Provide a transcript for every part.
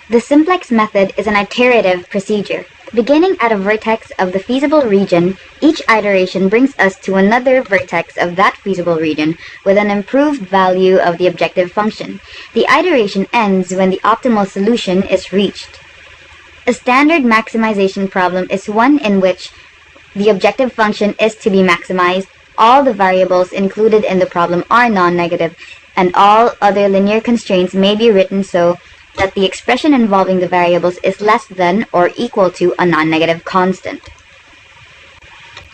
The simplex method is an iterative procedure. Beginning at a vertex of the feasible region, each iteration brings us to another vertex of that feasible region with an improved value of the objective function. The iteration ends when the optimal solution is reached. A standard maximization problem is one in which the objective function is to be maximized, all the variables included in the problem are non-negative, and all other linear constraints may be written so that the expression involving the variables is less than or equal to a non-negative constant.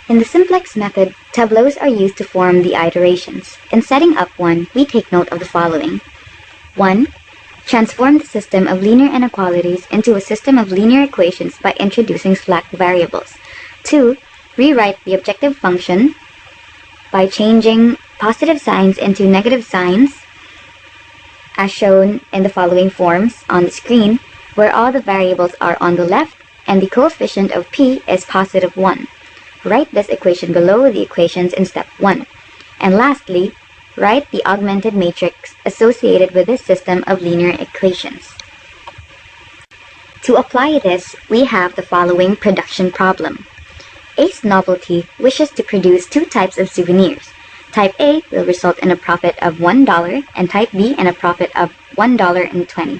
In the simplex method, tableaus are used to form the iterations. In setting up one, we take note of the following. 1. Transform the system of linear inequalities into a system of linear equations by introducing slack variables. 2. Rewrite the objective function by changing positive signs into negative signs, as shown in the following forms on the screen, where all the variables are on the left and the coefficient of p is positive 1. Write this equation below the equations in step 1. And lastly, write the augmented matrix associated with this system of linear equations. To apply this, we have the following production problem. Ace Novelty wishes to produce two types of souvenirs. Type A will result in a profit of $1 and Type B in a profit of $1.20.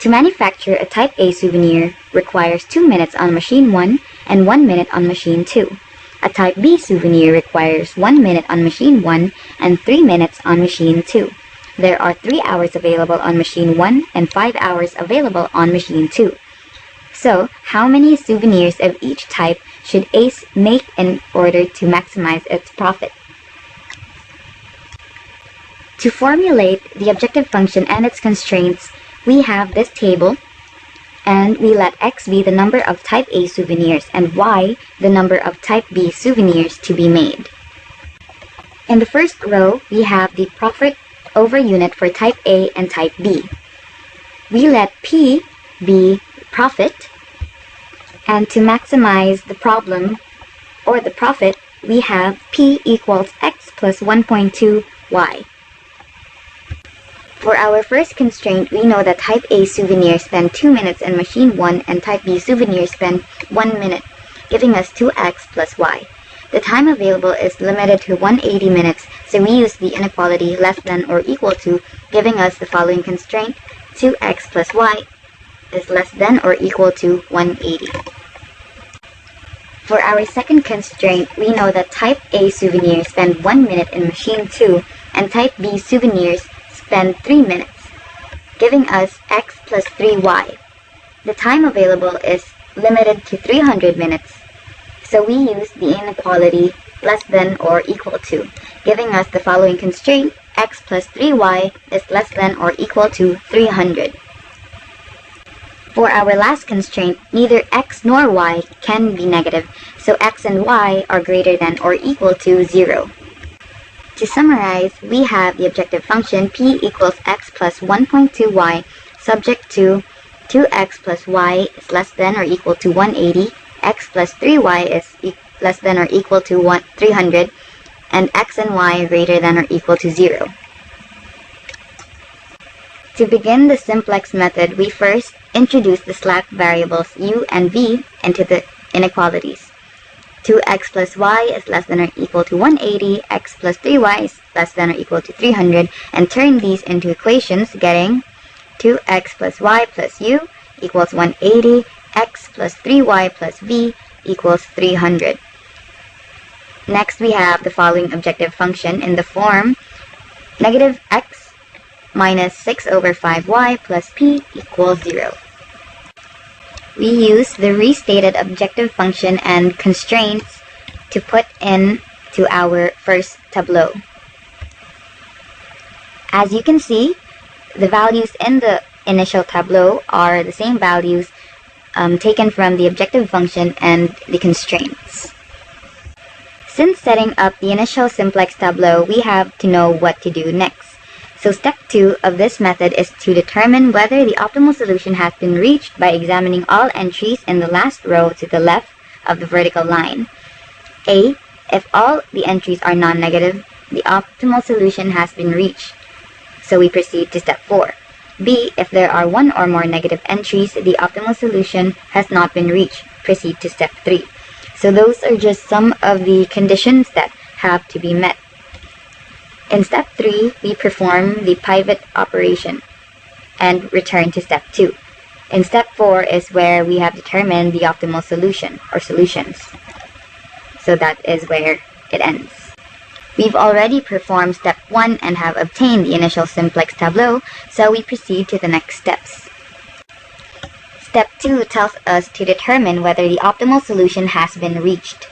To manufacture a Type A souvenir requires 2 minutes on machine 1 and 1 minute on machine 2. A Type B souvenir requires 1 minute on machine 1 and 3 minutes on machine 2. There are 3 hours available on machine 1 and 5 hours available on machine 2. So, how many souvenirs of each type should Ace make in order to maximize its profit? To formulate the objective function and its constraints, we have this table, and we let x be the number of type A souvenirs and y the number of type B souvenirs to be made. In the first row, we have the profit over unit for type A and type B. We let p be profit, and to maximize the problem or the profit, we have p equals x plus 1.2 y. For our first constraint, we know that type A souvenirs spend 2 minutes in machine 1 and type B souvenirs spend 1 minute, giving us 2x plus y. The time available is limited to 180 minutes, so we use the inequality less than or equal to, giving us the following constraint: 2x plus y is less than or equal to 180. For our second constraint, we know that type A souvenirs spend 1 minute in machine 2 and type B souvenirs spend 3 minutes, giving us x plus 3y. The time available is limited to 300 minutes, so we use the inequality less than or equal to, giving us the following constraint: x plus 3y is less than or equal to 300. For our last constraint, neither x nor y can be negative, so x and y are greater than or equal to 0. To summarize, we have the objective function p equals x plus 1.2y subject to 2x plus y is less than or equal to 180, x plus 3y is less than or equal to 300, and x and y are greater than or equal to 0. To begin the simplex method, we first introduce the slack variables u and v into the inequalities. 2x plus y is less than or equal to 180, x plus 3y is less than or equal to 300, and turn these into equations, getting 2x plus y plus u equals 180, x plus 3y plus v equals 300. Next, we have the following objective function in the form negative x minus 6 over 5y plus p equals 0. We use the restated objective function and constraints to put into our first tableau. As you can see, the values in the initial tableau are the same values taken from the objective function and the constraints. Since setting up the initial simplex tableau, we have to know what to do next. So step 2 of this method is to determine whether the optimal solution has been reached by examining all entries in the last row to the left of the vertical line. A. If all the entries are non-negative, the optimal solution has been reached. So we proceed to step 4. B. If there are one or more negative entries, the optimal solution has not been reached. Proceed to step 3. So those are just some of the conditions that have to be met. In step 3, we perform the pivot operation and return to step 2. In step 4 is where we have determined the optimal solution or solutions. So that is where it ends. We've already performed step 1 and have obtained the initial simplex tableau, so we proceed to the next steps. Step 2 tells us to determine whether the optimal solution has been reached.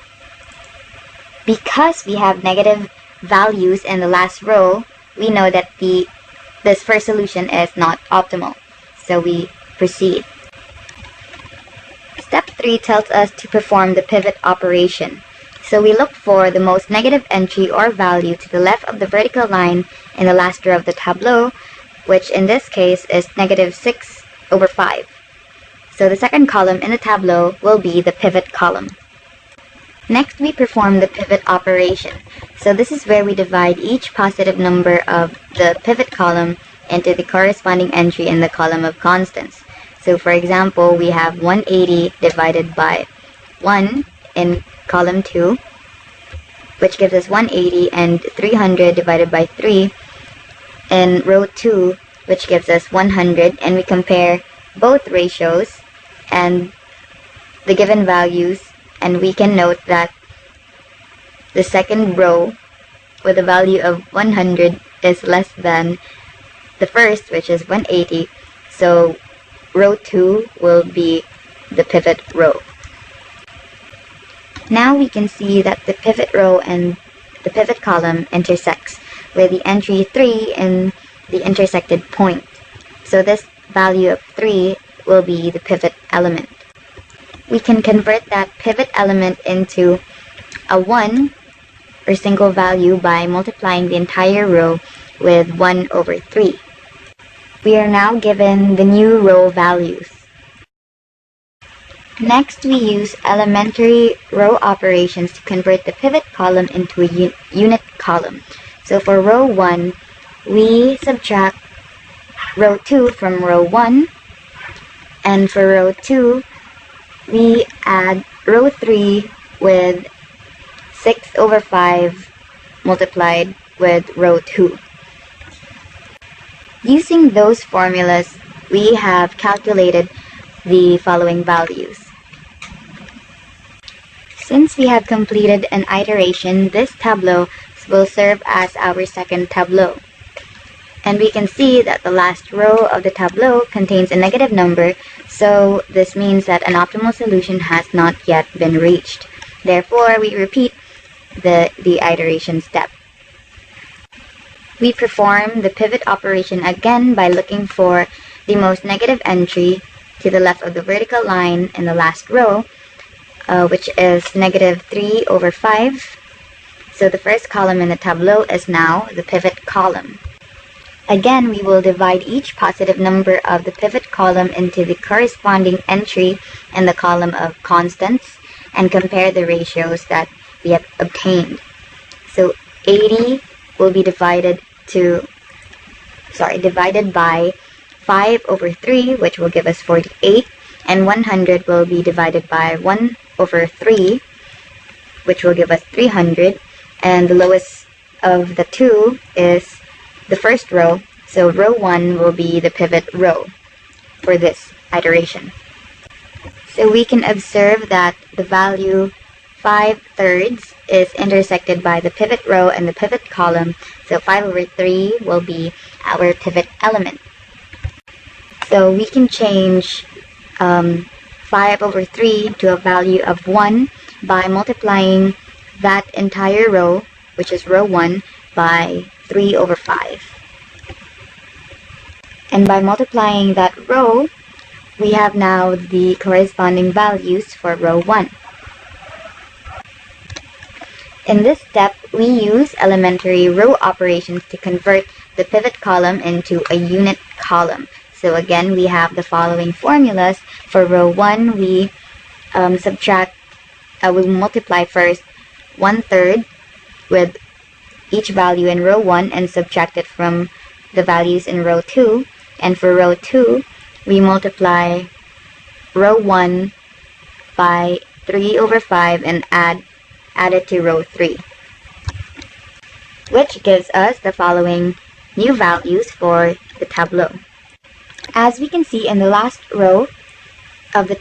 Because we have negative values in the last row, we know that this first solution is not optimal, so we proceed. Step 3 tells us to perform the pivot operation. So we look for the most negative entry or value to the left of the vertical line in the last row of the tableau, which in this case is negative 6/5. So the second column in the tableau will be the pivot column. Next, we perform the pivot operation. So this is where we divide each positive number of the pivot column into the corresponding entry in the column of constants. So for example, we have 180 divided by 1 in column 2, which gives us 180, and 300 divided by 3 in row 2, which gives us 100, and we compare both ratios and the given values, and we can note that the second row with a value of 100 is less than the first, which is 180, so row 2 will be the pivot row. Now we can see that the pivot row and the pivot column intersects with the entry 3 in the intersected point. So this value of 3 will be the pivot element. We can convert that pivot element into a 1 or single value by multiplying the entire row with 1/3. We are now given the new row values. Next, we use elementary row operations to convert the pivot column into a unit column. So for row 1, we subtract row 2 from row 1, and for row 2, we add row 3 with 6/5 multiplied with row 2. Using those formulas, we have calculated the following values. Since we have completed an iteration, this tableau will serve as our second tableau. And we can see that the last row of the tableau contains a negative number, so this means that an optimal solution has not yet been reached. Therefore, we repeat the iteration step. We perform the pivot operation again by looking for the most negative entry to the left of the vertical line in the last row, which is negative 3/5. So the first column in the tableau is now the pivot column. Again, we will divide each positive number of the pivot column into the corresponding entry in the column of constants and compare the ratios that we have obtained. So 80 will be divided by 5/3, which will give us 48, and 100 will be divided by 1/3, which will give us 300, and the lowest of the two is the first row, so row 1 will be the pivot row for this iteration. So we can observe that the value 5/3 is intersected by the pivot row and the pivot column, so 5/3 will be our pivot element. So we can change 5/3 to a value of 1 by multiplying that entire row, which is row 1, by 3/5. And by multiplying that row, we have now the corresponding values for row 1. In this step, we use elementary row operations to convert the pivot column into a unit column. So again, we have the following formulas. For row 1, we we multiply first 1/3 with each value in row 1 and subtract it from the values in row 2. And for row 2, we multiply row 1 by 3 over 5 and add it to row 3, which gives us the following new values for the tableau. As we can see in the last row of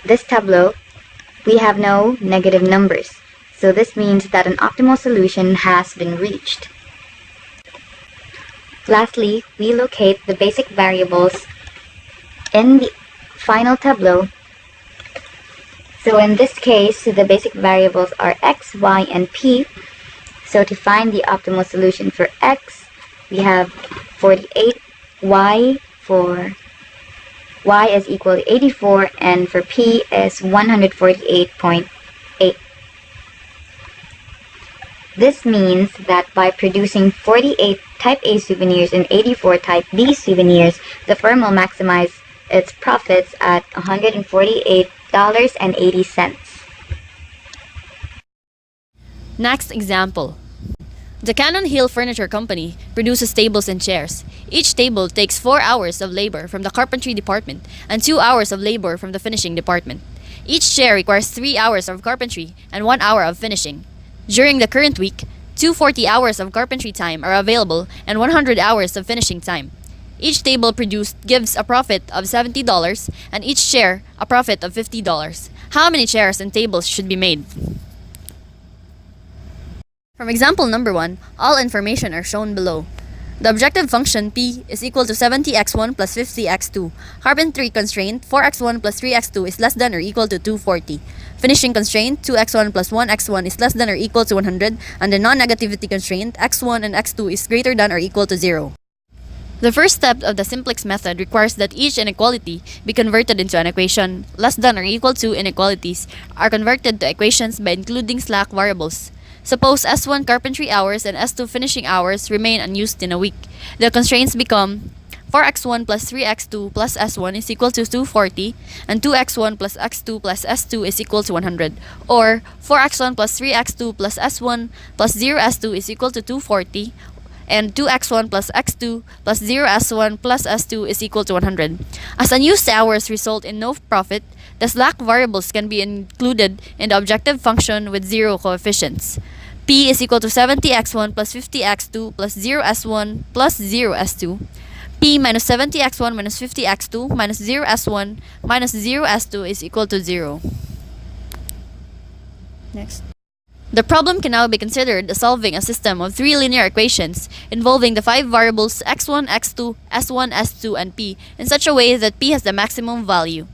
this tableau, we have no negative numbers. So this means that an optimal solution has been reached. Lastly, we locate the basic variables in the final tableau. So in this case, the basic variables are x, y, and p. So to find the optimal solution for x, we have 48, y is equal to 84, and for p is 148.8. This means that by producing 48 type A souvenirs and 84 type B souvenirs, the firm will maximize its profits at $148.80. Next example. The Cannon Hill Furniture Company produces tables and chairs. Each table takes 4 hours of labor from the carpentry department and 2 hours of labor from the finishing department. Each chair requires 3 hours of carpentry and 1 hour of finishing. During the current week, 240 hours of carpentry time are available and 100 hours of finishing time. Each table produced gives a profit of $70 and each chair a profit of $50. How many chairs and tables should be made? From example number 1, all information are shown below. The objective function P is equal to 70x1 plus 50x2. Carpentry constraint 4x1 plus 3x2 is less than or equal to 240. Finishing constraint 2x1 plus 1x1 is less than or equal to 100, and the non-negativity constraint x1 and x2 is greater than or equal to 0. The first step of the simplex method requires that each inequality be converted into an equation. Less than or equal to inequalities are converted to equations by including slack variables. Suppose S1 carpentry hours and S2 finishing hours remain unused in a week. The constraints become 4x1 plus 3x2 plus S1 is equal to 240, and 2x1 plus x2 plus S2 is equal to 100, or 4x1 plus 3x2 plus S1 plus 0s2 is equal to 240, and 2x1 plus x2 plus 0s1 plus s2 is equal to 100. As unused hours result in no profit, the slack variables can be included in the objective function with 0 coefficients. P is equal to 70x1 plus 50x2 plus 0s1 plus 0s2. P minus 70x1 minus 50x2 minus 0s1 minus 0s2 is equal to 0. Next. The problem can now be considered as solving a system of 3 linear equations involving the 5 variables x1, x2, s1, s2, and p in such a way that p has the maximum value.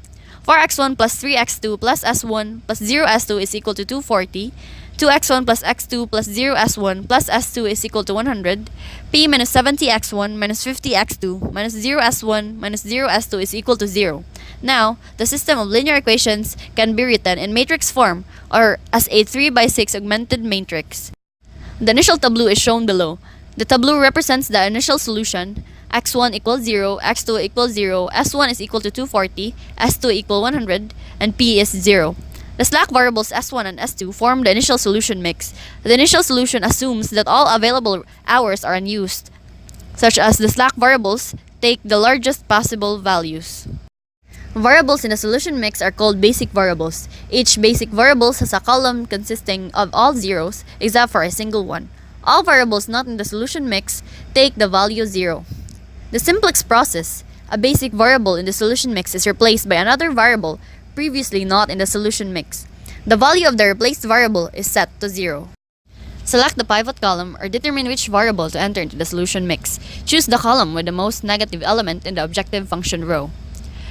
4x1 plus 3x2 plus s1 plus 0s2 is equal to 240. 2x1 plus x2 plus 0s1 plus s2 is equal to 100. P minus 70x1 minus 50x2 minus 0s1 minus 0s2 is equal to 0. Now, the system of linear equations can be written in matrix form or as a 3 by 6 augmented matrix. The initial tableau is shown below. The tableau represents the initial solution. x1 equals 0, x2 equals 0, s1 is equal to 240, s2 equal 100, and p is 0. The slack variables s1 and s2 form the initial solution mix. The initial solution assumes that all available hours are unused, such as the slack variables take the largest possible values. Variables in the solution mix are called basic variables. Each basic variable has a column consisting of all zeros except for a single one. All variables not in the solution mix take the value 0. The simplex process, a basic variable in the solution mix is replaced by another variable previously not in the solution mix. The value of the replaced variable is set to 0. Select the pivot column or determine which variable to enter into the solution mix. Choose the column with the most negative element in the objective function row.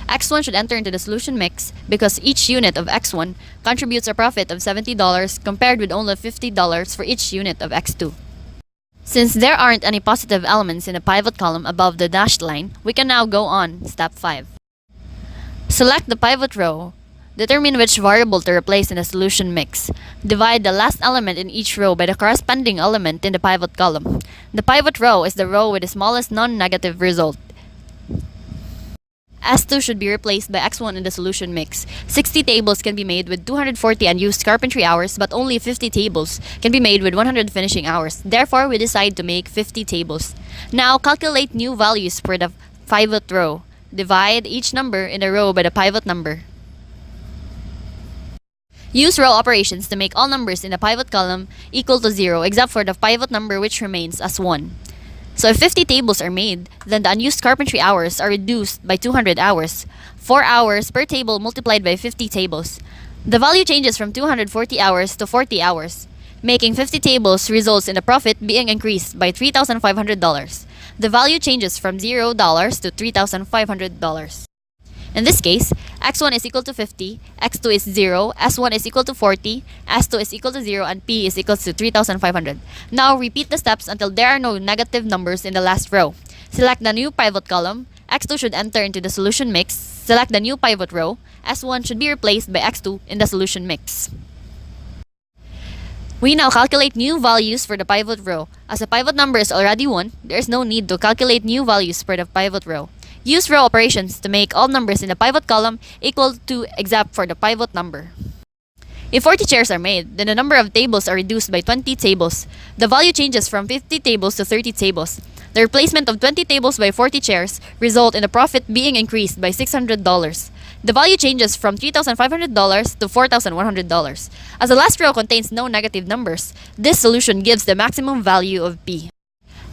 x1 should enter into the solution mix because each unit of x1 contributes a profit of $70 compared with only $50 for each unit of x2. Since there aren't any positive elements in the pivot column above the dashed line, we can now go on step 5. Select the pivot row. Determine which variable to replace in the solution mix. Divide the last element in each row by the corresponding element in the pivot column. The pivot row is the row with the smallest non-negative result. S2 should be replaced by x1 in the solution mix. 60 tables can be made with 240 unused carpentry hours, but only 50 tables can be made with 100 finishing hours. Therefore, we decide to make 50 tables. Now, calculate new values for the pivot row. Divide each number in a row by the pivot number. Use row operations to make all numbers in the pivot column equal to 0 except for the pivot number which remains as 1. So if 50 tables are made, then the unused carpentry hours are reduced by 200 hours, 4 hours per table multiplied by 50 tables. The value changes from 240 hours to 40 hours. Making 50 tables results in the profit being increased by $3,500. The value changes from $0 to $3,500. In this case, x1 is equal to 50, x2 is 0, s1 is equal to 40, s2 is equal to 0, and p is equal to 3,500. Now repeat the steps until there are no negative numbers in the last row. Select the new pivot column, x2 should enter into the solution mix. Select the new pivot row, s1 should be replaced by x2 in the solution mix. We now calculate new values for the pivot row. As the pivot number is already 1, there is no need to calculate new values for the pivot row. Use row operations to make all numbers in the pivot column equal to except for the pivot number. If 40 chairs are made, then the number of tables are reduced by 20 tables. The value changes from 50 tables to 30 tables. The replacement of 20 tables by 40 chairs result in the profit being increased by $600. The value changes from $3,500 to $4,100. As the last row contains no negative numbers, this solution gives the maximum value of P.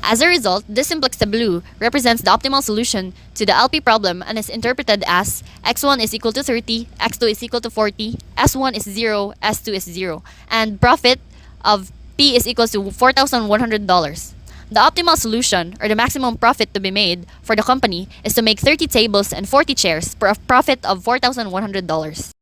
As a result, this simplex tableau represents the optimal solution to the LP problem and is interpreted as x1 is equal to 30, x2 is equal to 40, s1 is 0, s2 is 0, and profit of P is equal to $4,100. The optimal solution, or the maximum profit to be made for the company, is to make 30 tables and 40 chairs for a profit of $4,100.